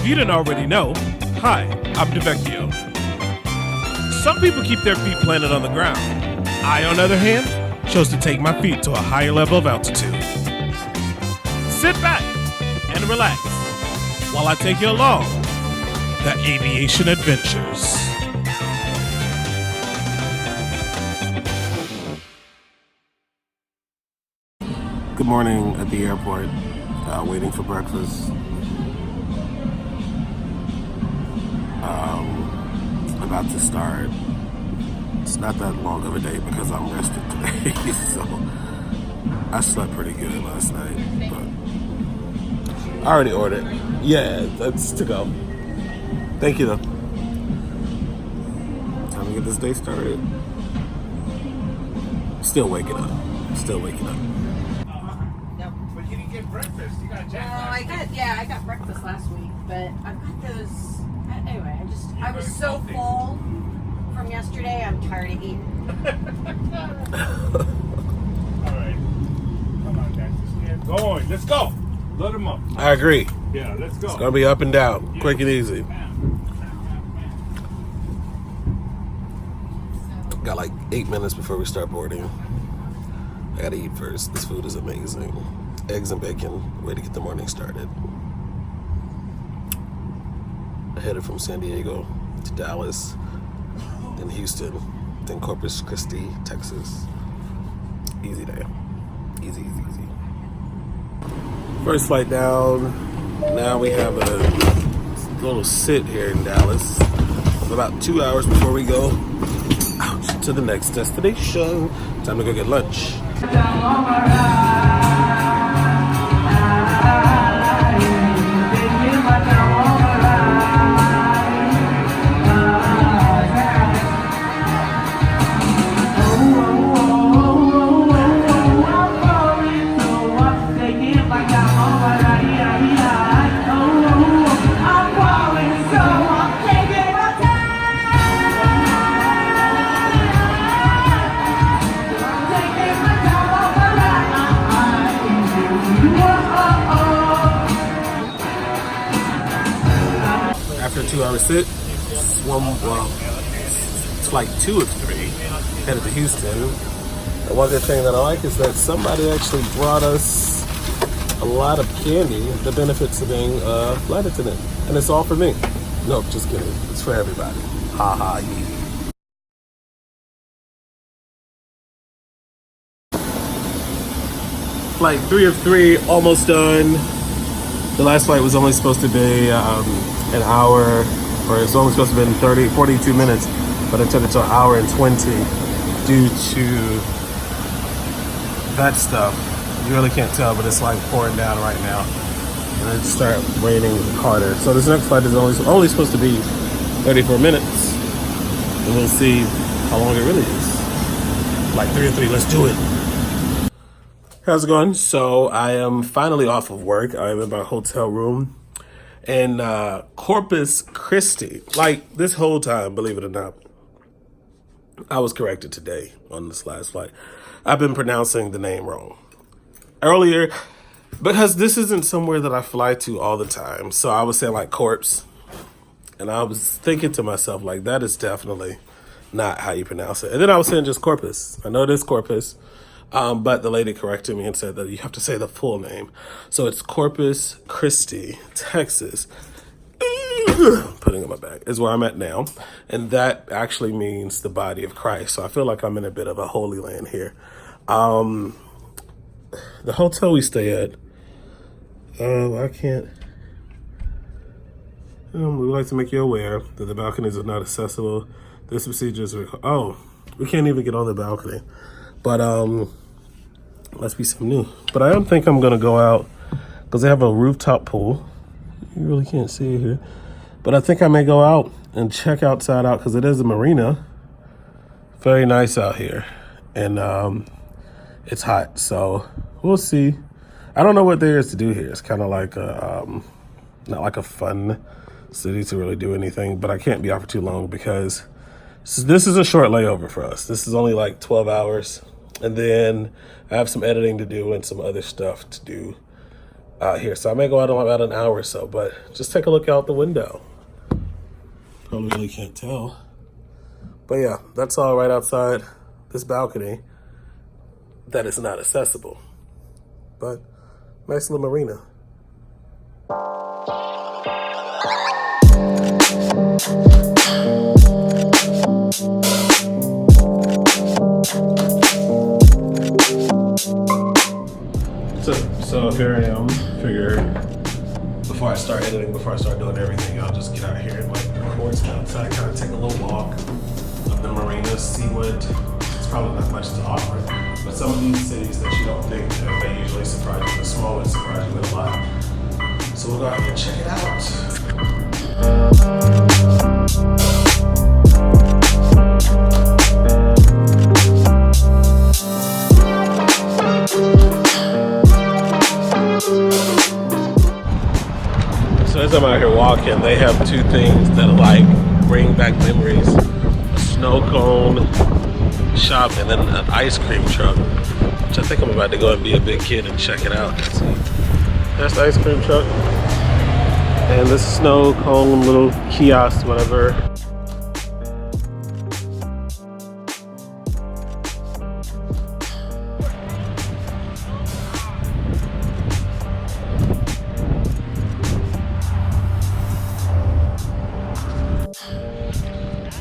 If you didn't already know, hi, I'm DeVikeo. Some people keep their feet planted on the ground. I, on the other hand, chose to take my feet to a higher level of altitude. Sit back and relax while I take you along the Aviation Adventures. Good morning at the airport, waiting for breakfast. About to start. It's not that long of a day because I'm rested today, so I slept pretty good last night, but I already ordered. Yeah, that's to go. Thank you though. Time to get this day started. Still waking up. But you didn't get breakfast. You got I got breakfast last week, but I've got those. Anyway, I was so full from yesterday. I'm tired of eating. All right, come on, guys, just get going. Let's go. Load them up. I agree. Yeah, let's go. It's gonna be up and down, quick and easy. Got like 8 minutes before we start boarding. I gotta eat first. This food is amazing. Eggs and bacon, way to get the morning started. I headed from San Diego to Dallas, then Houston, then Corpus Christi, Texas. Easy day. Easy. First flight down. Now we have a little sit here in Dallas. About 2 hours before we go out to the next destination. Time to go get lunch. After a 2 hour sit, it's like 2 of 3, headed to Houston. And one good thing that I like is that somebody actually brought us a lot of candy, the benefits of being a flight attendant. And it's all for me. No, just kidding. It's for everybody. Ha ha, yeah. Flight 3 of 3, almost done. The last flight was only supposed to be an hour, or it's only supposed to be 42 minutes, but it took it to an hour and 20 due to that stuff. You really can't tell, but it's like pouring down right now. And it started raining harder. So this next flight is only supposed to be 34 minutes. And we'll see how long it really is. Like 3 of 3, let's do it. How's it going? So I am finally off of work. I am in my hotel room in Corpus Christi. Like this whole time, believe it or not, I was corrected today on this last flight. I've been pronouncing the name wrong earlier because this isn't somewhere that I fly to all the time. So I was saying like corpse, and I was thinking to myself like that is definitely not how you pronounce it. And then I was saying just Corpus. I know it is Corpus. But the lady corrected me and said that you have to say the full name. So it's Corpus Christi, Texas. Putting in my bag is where I'm at now. And that actually means the body of Christ. So I feel like I'm in a bit of a holy land here. The hotel we stay at, I can't. We would like to make you aware that the balconies are not accessible. This procedure is, we can't even get on the balcony. But must be something new. But I don't think I'm gonna go out because they have a rooftop pool. You really can't see it here. But I think I may go out and check outside out because it is a marina. Very nice out here. And it's hot, so we'll see. I don't know what there is to do here. It's kind of like not like a fun city to really do anything, but I can't be out for too long because this is a short layover for us. This is only like 12 hours. And then I have some editing to do and some other stuff to do out here. So I may go out in about an hour or so, but just take a look out the window. Probably really can't tell. But yeah, that's all right outside this balcony that is not accessible. But nice little marina. So here I am. Figure before I start editing, before I start doing everything, I'll just get out here and like record some outside, kind of take a little walk of the marina, see what it's probably not much to offer. But some of these cities that you don't think of, they usually surprise you. The small ones surprise you with a lot. So we'll go out and check it out. So as I'm out here walking, they have two things that like bring back memories: a snow cone shop and then an ice cream truck, which I think I'm about to go and be a big kid and check it out. See, that's the ice cream truck and this snow cone little kiosk, whatever.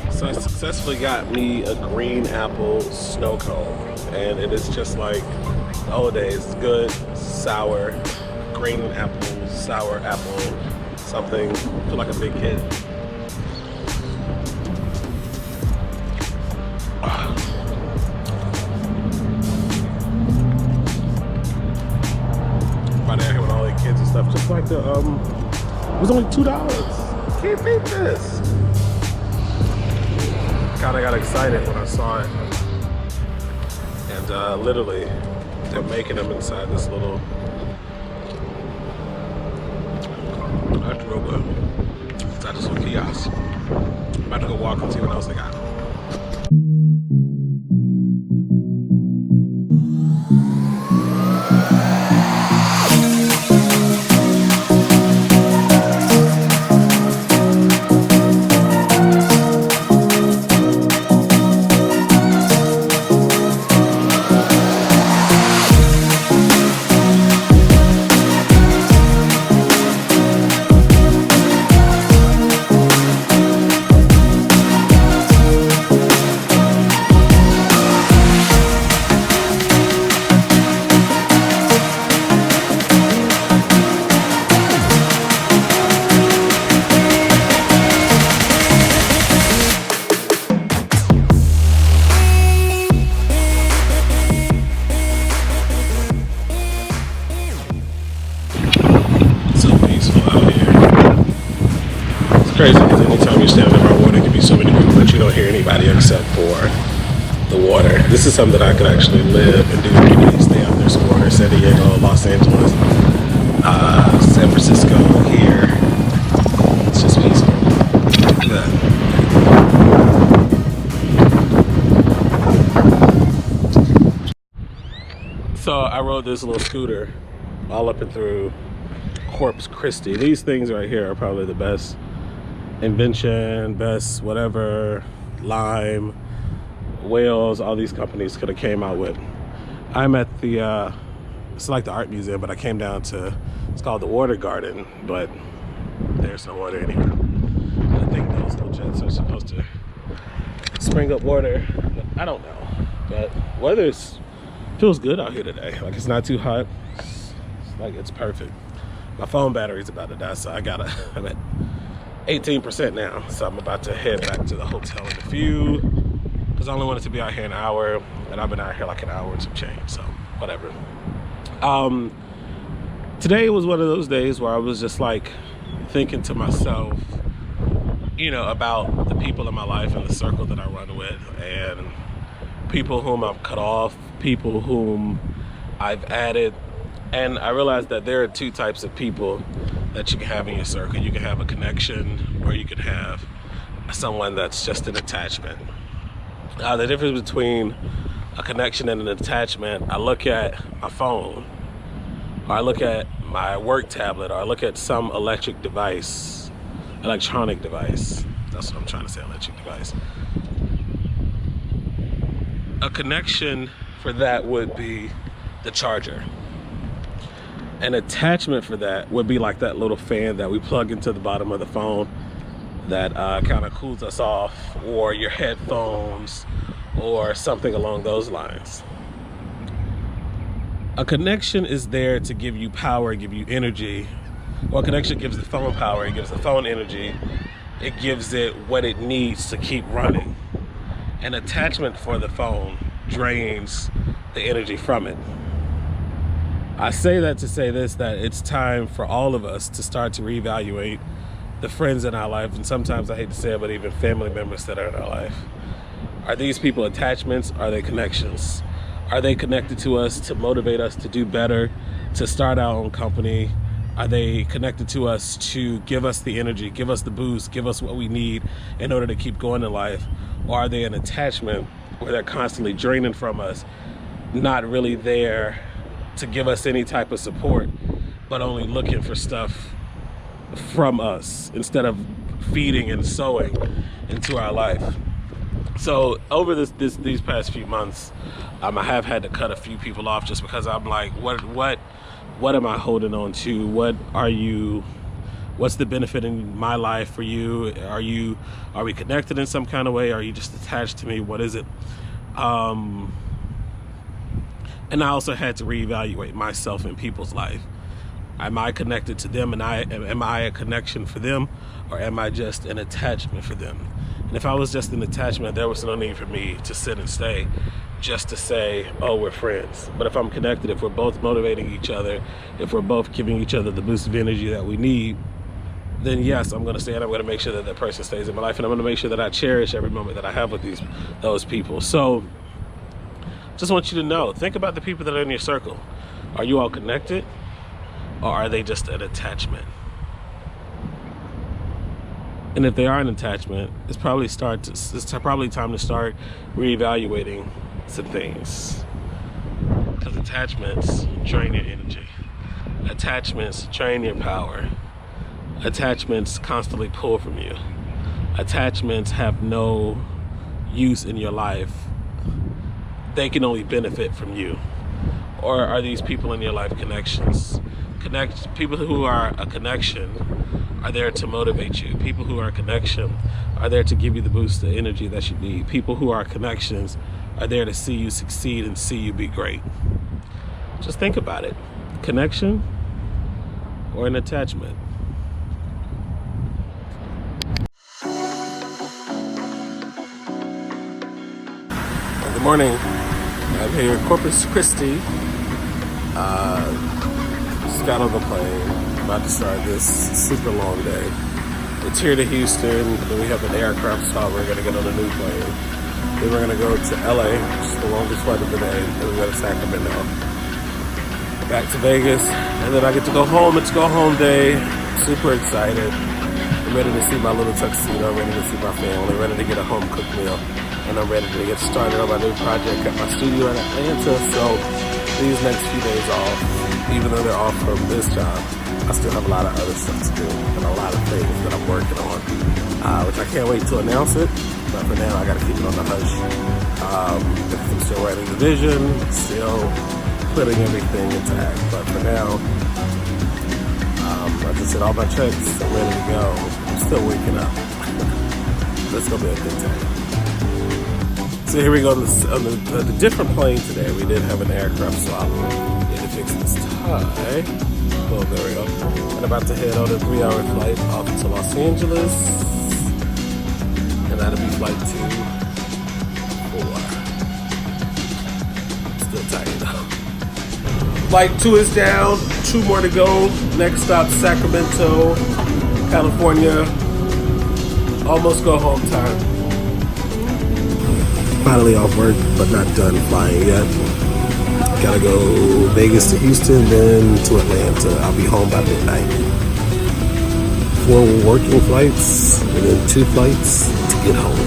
So I successfully got me a green apple snow cone, and it is just like the old days. It's good, sour, green apple, sour apple, something. I feel like a big kid. Right out here with all the kids and stuff, just like the it was only $2. Can't beat this. Kind of got excited when I saw it, and literally they're making them inside this little inside this little kiosk. I'm about to go walk and see what else they got. Crazy because anytime you're standing around water, there can be so many people that you don't hear anybody except for the water. This is something that I could actually live and do every day. Stay out there somewhere, San Diego, Los Angeles, San Francisco, here. It's just peaceful. Look at that. So I rode this little scooter all up and through Corpus Christi. These things right here are probably the best invention, best whatever, Lime, Wales, all these companies could have came out with. I'm at the it's like the art museum, but I came down to, it's called the Water Garden, but there's no water anywhere. I think those little jets are supposed to spring up water, but I don't know. But weather's feels good out here today. Like, it's not too hot. It's like, it's perfect. My phone battery's about to die, so I'm at 18% now, so I'm about to head back to the hotel in a few, because I only wanted to be out here an hour, and I've been out here like an hour and some change, so whatever. Today was one of those days where I was just like thinking to myself, you know, about the people in my life and the circle that I run with, and people whom I've cut off, people whom I've added. And I realized that there are two types of people that you can have in your circle. You can have a connection, or you can have someone that's just an attachment. The difference between a connection and an attachment, I look at my phone or I look at my work tablet, or I look at some electronic device. That's what I'm trying to say, electric device. A connection for that would be the charger. An attachment for that would be like that little fan that we plug into the bottom of the phone that kind of cools us off, or your headphones, or something along those lines. A connection is there to give you power, give you energy. Or a connection gives the phone power, it gives the phone energy, it gives it what it needs to keep running. An attachment for the phone drains the energy from it. I say that to say this, that it's time for all of us to start to reevaluate the friends in our life, and sometimes I hate to say it, but even family members that are in our life. Are these people attachments? Are they connections? Are they connected to us to motivate us to do better, to start our own company? Are they connected to us to give us the energy, give us the boost, give us what we need in order to keep going in life? Or are they an attachment where they're constantly draining from us, not really there to give us any type of support, but only looking for stuff from us instead of feeding and sowing into our life? So over these past few months, I have had to cut a few people off just because I'm like, what am I holding on to? What's the benefit in my life for you? Are we connected in some kind of way? Are you just attached to me? What is it? And I also had to reevaluate myself in people's life. Am I connected to them, and am I a connection for them, or am I just an attachment for them? And if I was just an attachment, there was no need for me to sit and stay just to say, oh, we're friends. But if I'm connected, if we're both motivating each other, if we're both giving each other the boost of energy that we need, then yes, I'm going to stay, and I'm going to make sure that that person stays in my life, and I'm going to make sure that I cherish every moment that I have with those people. So just want you to know, think about the people that are in your circle. Are you all connected, or are they just an attachment? And if they are an attachment, it's probably time to start reevaluating some things. Because attachments drain your energy. Attachments drain your power. Attachments constantly pull from you. Attachments have no use in your life. They can only benefit from you. Or are these people in your life connections? People who are a connection are there to motivate you. People who are a connection are there to give you the boost of energy that you need. People who are connections are there to see you succeed and see you be great. Just think about it. Connection or an attachment? Good morning. I'm here in Corpus Christi. Just got on the plane. About to start this super long day. It's here to Houston, then we have an aircraft stop. We're going to get on a new plane. Then we're going to go to LA, which is the longest flight of the day. Then we go to Sacramento. Back to Vegas, and then I get to go home. It's go home day. Super excited. I'm ready to see my little tuxedo, ready to see my family, ready to get a home cooked meal. And I'm ready to get started on my new project at my studio in Atlanta. So these next few days off, even though they're off from this job, I still have a lot of other stuff to do and a lot of things that I'm working on, which I can't wait to announce it. But for now, I got to keep it on the hush. I'm still writing the vision, still putting everything intact. But for now, I just hit all my checks, I'm ready to go. I'm still waking up. That's going to be a good time. So here we go on the different plane today. We did have an aircraft swap. Need to fix this tie. Oh, there we go. And about to head on a 3-hour flight off to Los Angeles. And that'll be flight 2 4. Still tired though. Flight 2 is down. 2 more to go. Next stop, Sacramento, California. Almost go home time. Finally off work, but not done flying yet. Gotta go Vegas to Houston, then to Atlanta. I'll be home by midnight. 4 working flights, and then 2 flights to get home.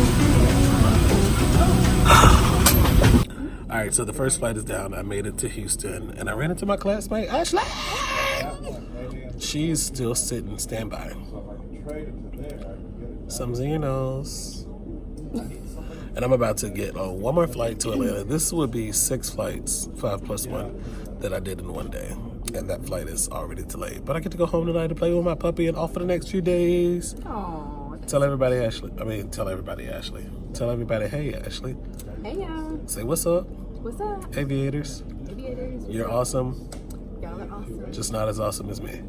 All right, so the first flight is down. I made it to Houston, and I ran into my classmate, Ashley. She's still sitting standby. Some Xenos. And I'm about to get on one more flight to Atlanta. This would be 6 flights, 5 plus 1, that I did in one day. And that flight is already delayed. But I get to go home tonight to play with my puppy and off for the next few days. Oh. Tell everybody, Ashley. Tell everybody, Ashley. Tell everybody, hey, Ashley. Hey, y'all. Say what's up. What's up? Aviators. Aviators. You're awesome. Y'all are awesome. Just not as awesome as me.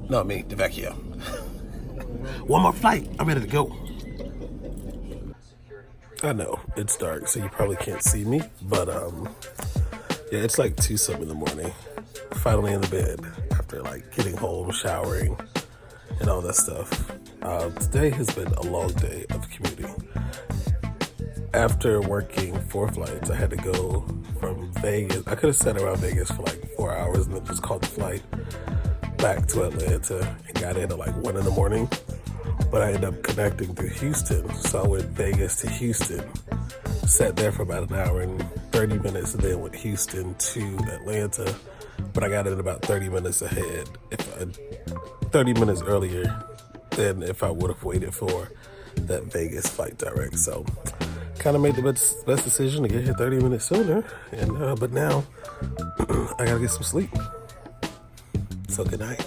No, me, DeVikeo. One more flight. I'm ready to go. I know, it's dark, so you probably can't see me, but yeah, it's like 2-something in the morning. Finally in the bed after like getting home, showering, and all that stuff. Today has been a long day of commuting. After working 4 flights, I had to go from Vegas. I could have sat around Vegas for like 4 hours and then just caught the flight back to Atlanta and got in at like 1 in the morning. But I ended up connecting to Houston, so I went Vegas to Houston, sat there for about an hour and 30 minutes, and then went Houston to Atlanta. But I got in about 30 minutes ahead, 30 minutes earlier than if I would have waited for that Vegas flight direct. So kind of made the best decision to get here 30 minutes sooner, and but now I gotta get some sleep. So good night.